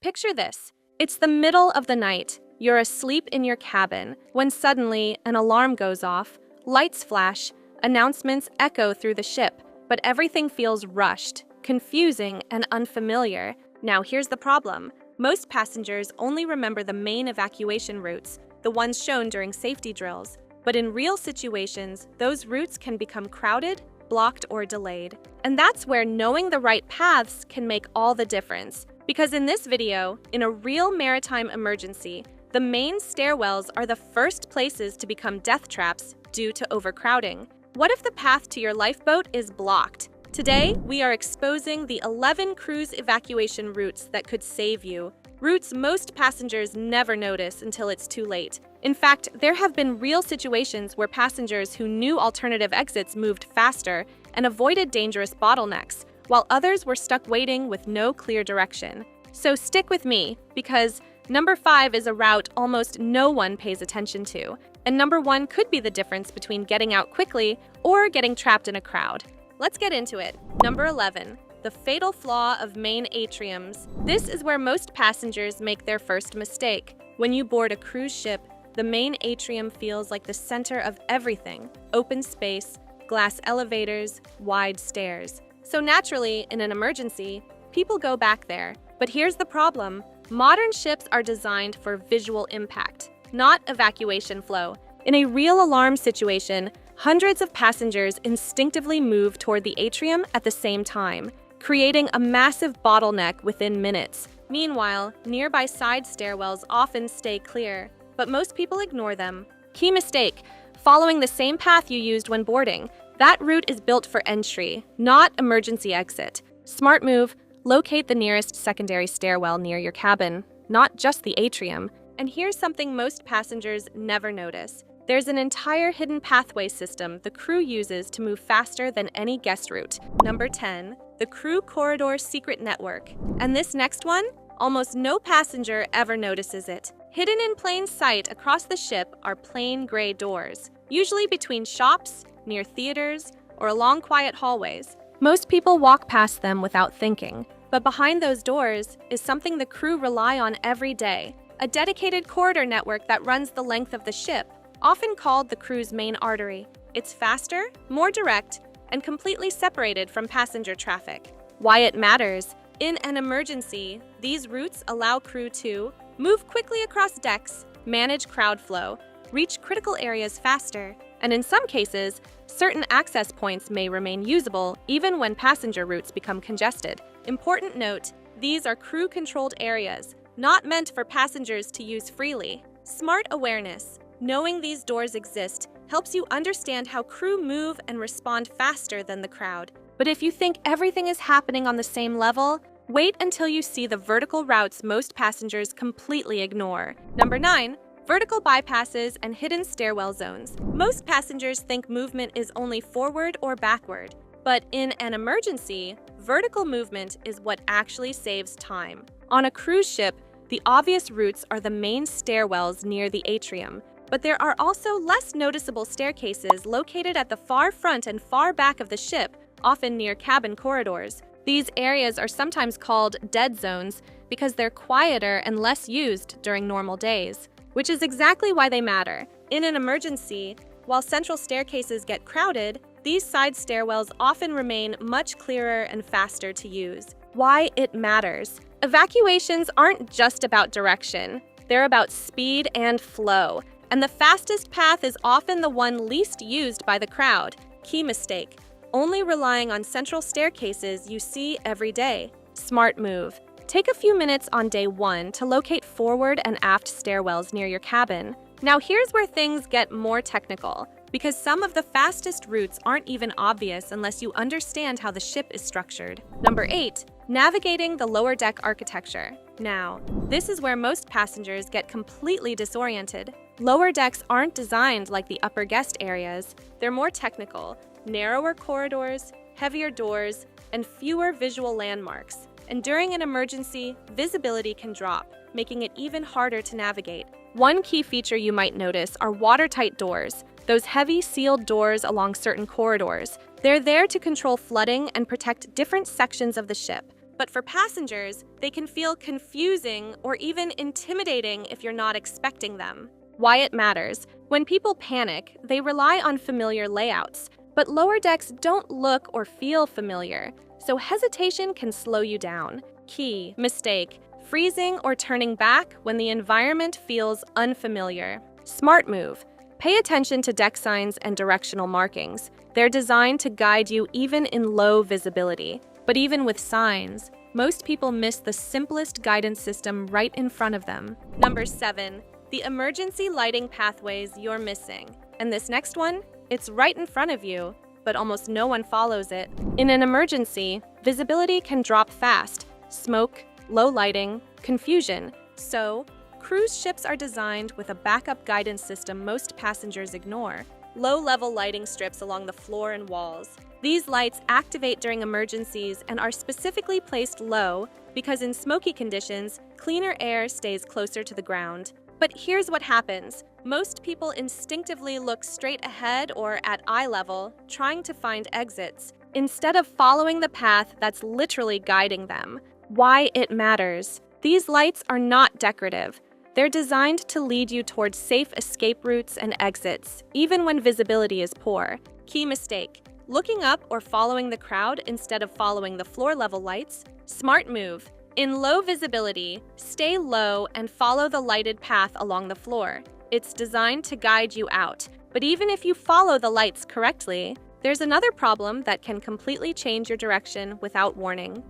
Picture this. It's the middle of the night. You're asleep in your cabin when suddenly an alarm goes off, lights flash, announcements echo through the ship, but everything feels rushed, confusing, and unfamiliar. Now here's the problem. Most passengers only remember the main evacuation routes, the ones shown during safety drills. But in real situations, those routes can become crowded, blocked, or delayed. And that's where knowing the right paths can make all the difference. Because in this video, in a real maritime emergency, the main stairwells are the first places to become death traps due to overcrowding. What if the path to your lifeboat is blocked? Today, we are exposing the 11 cruise evacuation routes that could save you. Routes most passengers never notice until it's too late. In fact, there have been real situations where passengers who knew alternative exits moved faster and avoided dangerous bottlenecks, while others were stuck waiting with no clear direction. So stick with me, because number 5 is a route almost no one pays attention to, and number 1 could be the difference between getting out quickly or getting trapped in a crowd. Let's get into it. Number 11. The fatal flaw of main atriums. This is where most passengers make their first mistake. When you board a cruise ship, the main atrium feels like the center of everything. Open space, glass elevators, wide stairs. So naturally, in an emergency, people go back there. But here's the problem. Modern ships are designed for visual impact, not evacuation flow. In a real alarm situation, hundreds of passengers instinctively move toward the atrium at the same time, creating a massive bottleneck within minutes. Meanwhile, nearby side stairwells often stay clear, but most people ignore them. Key mistake: following the same path you used when boarding. That route is built for entry, not emergency exit. Smart move: locate the nearest secondary stairwell near your cabin, not just the atrium. And here's something most passengers never notice. There's an entire hidden pathway system the crew uses to move faster than any guest route. Number 10. The crew corridor secret network. And this next one? Almost no passenger ever notices it. Hidden in plain sight across the ship are plain gray doors, usually between shops, near theaters, or along quiet hallways. Most people walk past them without thinking, but behind those doors is something the crew rely on every day: a dedicated corridor network that runs the length of the ship, often called the crew's main artery. It's faster, more direct, and completely separated from passenger traffic. Why it matters: in an emergency, these routes allow crew to move quickly across decks, manage crowd flow, reach critical areas faster, and in some cases, certain access points may remain usable even when passenger routes become congested. Important note: these are crew-controlled areas, not meant for passengers to use freely. Smart awareness: knowing these doors exist helps you understand how crew move and respond faster than the crowd. But if you think everything is happening on the same level, wait until you see the vertical routes most passengers completely ignore. Number 9. Vertical bypasses and hidden stairwell zones. Most passengers think movement is only forward or backward, but in an emergency, vertical movement is what actually saves time. On a cruise ship, the obvious routes are the main stairwells near the atrium, but there are also less noticeable staircases located at the far front and far back of the ship, often near cabin corridors. These areas are sometimes called dead zones because they're quieter and less used during normal days, which is exactly why they matter. In an emergency, while central staircases get crowded, these side stairwells often remain much clearer and faster to use. Why it matters: evacuations aren't just about direction, they're about speed and flow, and the fastest path is often the one least used by the crowd. Key mistake: only relying on central staircases you see every day. Smart move: take a few minutes on day 1 to locate forward and aft stairwells near your cabin. Now here's where things get more technical, because some of the fastest routes aren't even obvious unless you understand how the ship is structured. Number 8. Navigating the lower deck architecture. Now, this is where most passengers get completely disoriented. Lower decks aren't designed like the upper guest areas. They're more technical: narrower corridors, heavier doors, and fewer visual landmarks. And during an emergency, visibility can drop, making it even harder to navigate. One key feature you might notice are watertight doors, those heavy sealed doors along certain corridors. They're there to control flooding and protect different sections of the ship. But for passengers, they can feel confusing or even intimidating if you're not expecting them. Why it matters. When people panic, they rely on familiar layouts, but lower decks don't look or feel familiar, so hesitation can slow you down. Key mistake: freezing or turning back when the environment feels unfamiliar. Smart move: pay attention to deck signs and directional markings. They're designed to guide you even in low visibility. But even with signs, most people miss the simplest guidance system right in front of them. Number 7. The emergency lighting pathways you're missing. And this next one, it's right in front of you, but almost no one follows it. In an emergency, visibility can drop fast. Smoke, low lighting, confusion. So, cruise ships are designed with a backup guidance system most passengers ignore. Low-level lighting strips along the floor and walls. These lights activate during emergencies and are specifically placed low because in smoky conditions, cleaner air stays closer to the ground. But here's what happens. Most people instinctively look straight ahead or at eye level, trying to find exits, instead of following the path that's literally guiding them. Why it matters. These lights are not decorative. They're designed to lead you towards safe escape routes and exits, even when visibility is poor. Key mistake: looking up or following the crowd instead of following the floor-level lights. Smart move: in low visibility, stay low and follow the lighted path along the floor. It's designed to guide you out, but even if you follow the lights correctly, there's another problem that can completely change your direction without warning.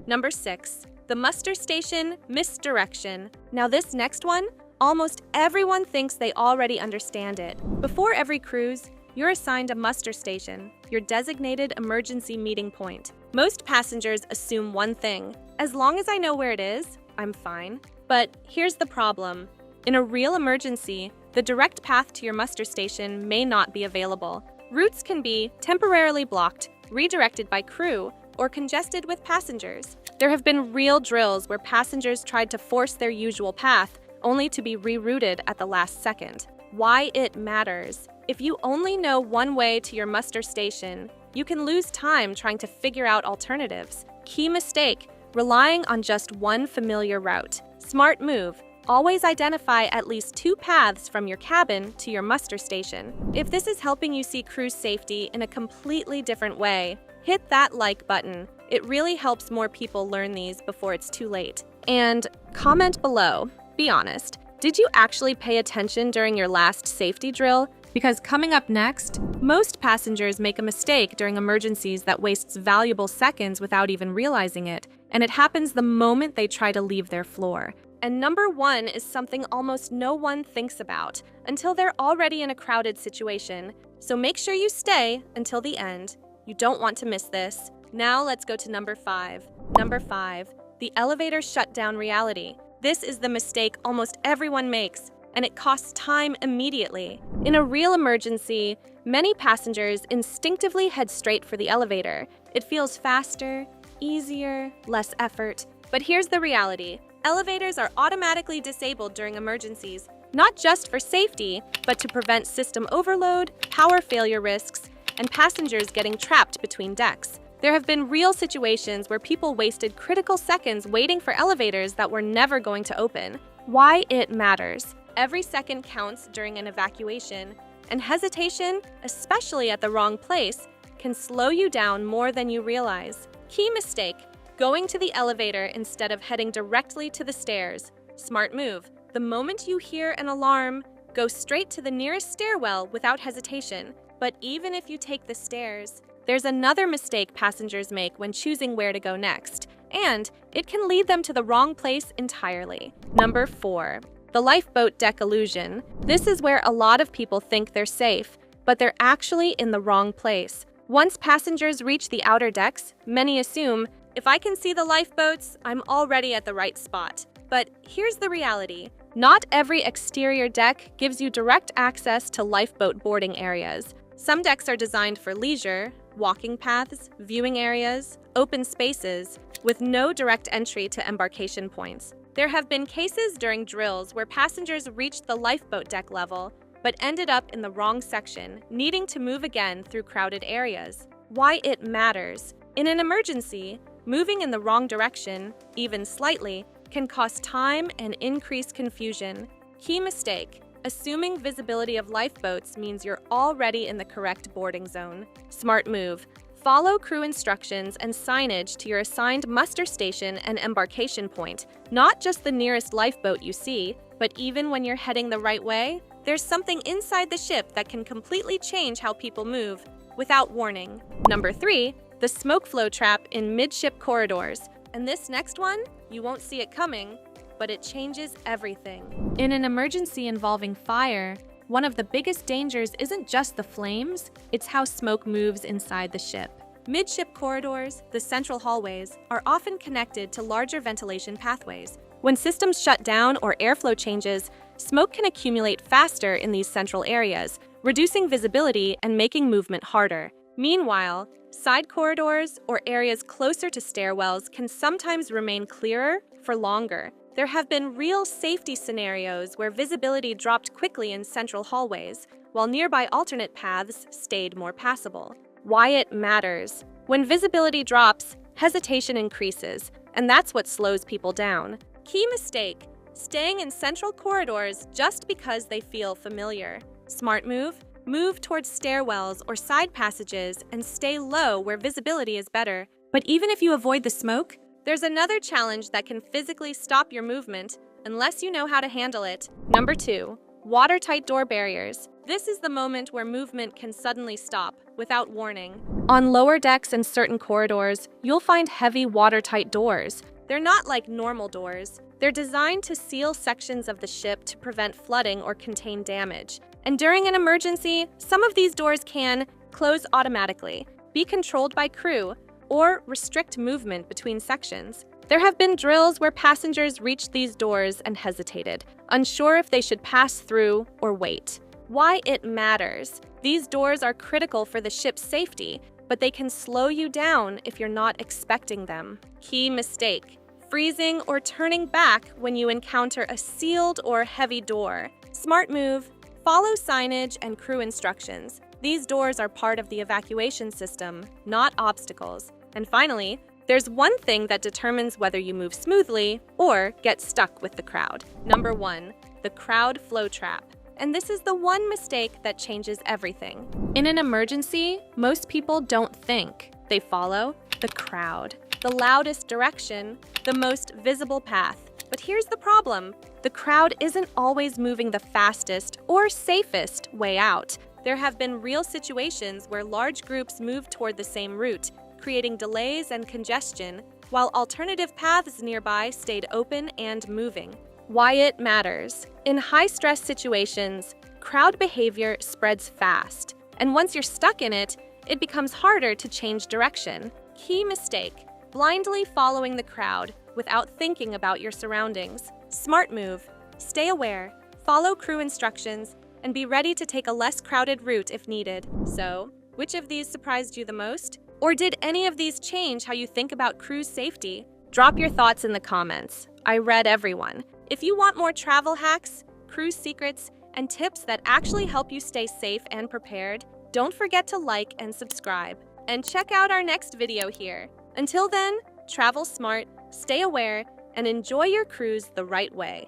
Number 6. The muster station misdirection. Now this next one, almost everyone thinks they already understand it. Before every cruise, you're assigned a muster station, your designated emergency meeting point. Most passengers assume one thing: as long as I know where it is, I'm fine. But here's the problem. In a real emergency, the direct path to your muster station may not be available. Routes can be temporarily blocked, redirected by crew, or congested with passengers. There have been real drills where passengers tried to force their usual path, only to be rerouted at the last second. Why it matters. If you only know one way to your muster station, you can lose time trying to figure out alternatives. Key mistake: relying on just one familiar route. Smart move: always identify at least 2 paths from your cabin to your muster station. If this is helping you see cruise safety in a completely different way, hit that like button. It really helps more people learn these before it's too late. And comment below. Be honest. Did you actually pay attention during your last safety drill? Because coming up next, most passengers make a mistake during emergencies that wastes valuable seconds without even realizing it, and it happens the moment they try to leave their floor. And number 1 is something almost no one thinks about until they're already in a crowded situation. So make sure you stay until the end. You don't want to miss this. Now let's go to number 5. Number 5, the elevator shutdown reality. This is the mistake almost everyone makes, and it costs time immediately. In a real emergency, many passengers instinctively head straight for the elevator. It feels faster, easier, less effort. But here's the reality. Elevators are automatically disabled during emergencies, not just for safety, but to prevent system overload, power failure risks, and passengers getting trapped between decks. There have been real situations where people wasted critical seconds waiting for elevators that were never going to open. Why it matters. Every second counts during an evacuation, and hesitation, especially at the wrong place, can slow you down more than you realize. Key mistake: going to the elevator instead of heading directly to the stairs. Smart move: the moment you hear an alarm, go straight to the nearest stairwell without hesitation. But even if you take the stairs, there's another mistake passengers make when choosing where to go next, and it can lead them to the wrong place entirely. Number 4. The lifeboat deck illusion. This is where a lot of people think they're safe, but they're actually in the wrong place. Once passengers reach the outer decks, many assume, if I can see the lifeboats, I'm already at the right spot. But here's the reality. Not every exterior deck gives you direct access to lifeboat boarding areas. Some decks are designed for leisure, walking paths, viewing areas, open spaces, with no direct entry to embarkation points. There have been cases during drills where passengers reached the lifeboat deck level, but ended up in the wrong section, needing to move again through crowded areas. Why it matters. In an emergency, Moving in the wrong direction, even slightly, can cost time and increase confusion. Key mistake: assuming visibility of lifeboats means you're already in the correct boarding zone. Smart move: follow crew instructions and signage to your assigned muster station and embarkation point. Not just the nearest lifeboat you see, but even when you're heading the right way, there's something inside the ship that can completely change how people move, without warning. Number 3, the smoke flow trap in midship corridors. And this next one, you won't see it coming, but it changes everything. In an emergency involving fire, one of the biggest dangers isn't just the flames, it's how smoke moves inside the ship. Midship corridors, the central hallways, are often connected to larger ventilation pathways. When systems shut down or airflow changes, smoke can accumulate faster in these central areas, reducing visibility and making movement harder. Meanwhile, side corridors or areas closer to stairwells can sometimes remain clearer for longer. There have been real safety scenarios where visibility dropped quickly in central hallways, while nearby alternate paths stayed more passable. Why it matters. When visibility drops, hesitation increases, and that's what slows people down. Key mistake: staying in central corridors just because they feel familiar. Smart move: move towards stairwells or side passages and stay low where visibility is better. But even if you avoid the smoke, there's another challenge that can physically stop your movement unless you know how to handle it. Number 2, watertight door barriers. This is the moment where movement can suddenly stop without warning. On lower decks and certain corridors, you'll find heavy watertight doors. They're not like normal doors. They're designed to seal sections of the ship to prevent flooding or contain damage. And during an emergency, some of these doors can close automatically, be controlled by crew, or restrict movement between sections. There have been drills where passengers reached these doors and hesitated, unsure if they should pass through or wait. Why it matters. These doors are critical for the ship's safety, but they can slow you down if you're not expecting them. Key mistake: freezing or turning back when you encounter a sealed or heavy door. Smart move: follow signage and crew instructions. These doors are part of the evacuation system, not obstacles. And finally, there's one thing that determines whether you move smoothly or get stuck with the crowd. Number 1, the crowd flow trap. And this is the one mistake that changes everything. In an emergency, most people don't think. They follow the crowd, the loudest direction, the most visible path. But here's the problem: the crowd isn't always moving the fastest or safest way out. There have been real situations where large groups move toward the same route, creating delays and congestion, while alternative paths nearby stayed open and moving. Why it matters. In high-stress situations, crowd behavior spreads fast, and once you're stuck in it, it becomes harder to change direction. Key mistake: blindly following the crowd without thinking about your surroundings. Smart move: stay aware, follow crew instructions, and be ready to take a less crowded route if needed. So, which of these surprised you the most? Or did any of these change how you think about crew safety? Drop your thoughts in the comments. I read everyone. If you want more travel hacks, crew secrets, and tips that actually help you stay safe and prepared, don't forget to like and subscribe. And check out our next video here. Until then, travel smart, stay aware, and enjoy your cruise the right way.